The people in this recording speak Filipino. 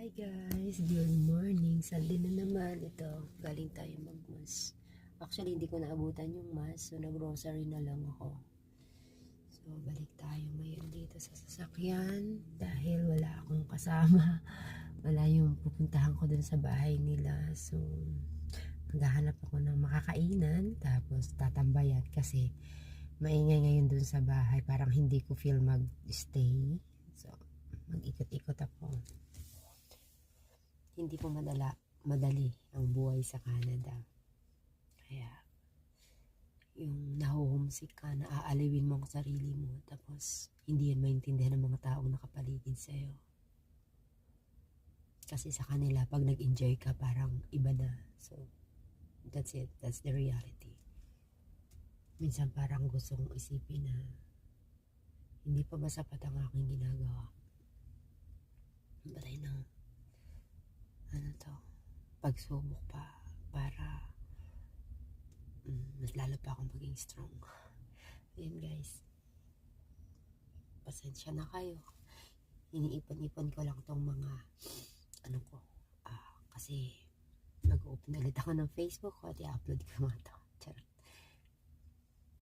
Hi guys, good morning. Sunday na naman. Ito, galing tayo mag-mass. Actually, hindi ko naabutan yung mass. So, nag-grocery na lang ako. So, balik tayo ngayon dito sa sasakyan. Dahil wala akong kasama. Wala yung pupuntahan ko dun sa bahay nila. So, maghahanap ako ng makakainan. Tapos, tatambayan kasi maingay ngayon dun sa bahay. Parang hindi ko feel mag-stay. So, mag-ikot-ikot ako. Hindi po madali ang buhay sa Canada. Kaya, yung naho-homesick ka, naaaliwin mo ang sarili mo, tapos hindi yan maintindihan ng mga taong nakapaligid sa'yo. Kasi sa kanila, pag nag-enjoy ka, parang iba na. So, that's it. That's the reality. Minsan parang gusto kong isipin na hindi pa ba sapat ang aking ginagawa. Batay na pagsubok pa para mas lalo pa akong maging strong. Ayan guys, pasensya na kayo, iniipon-ipon ko lang tong mga kasi mag-open ulit ako ng Facebook ko at i-upload ko nga to.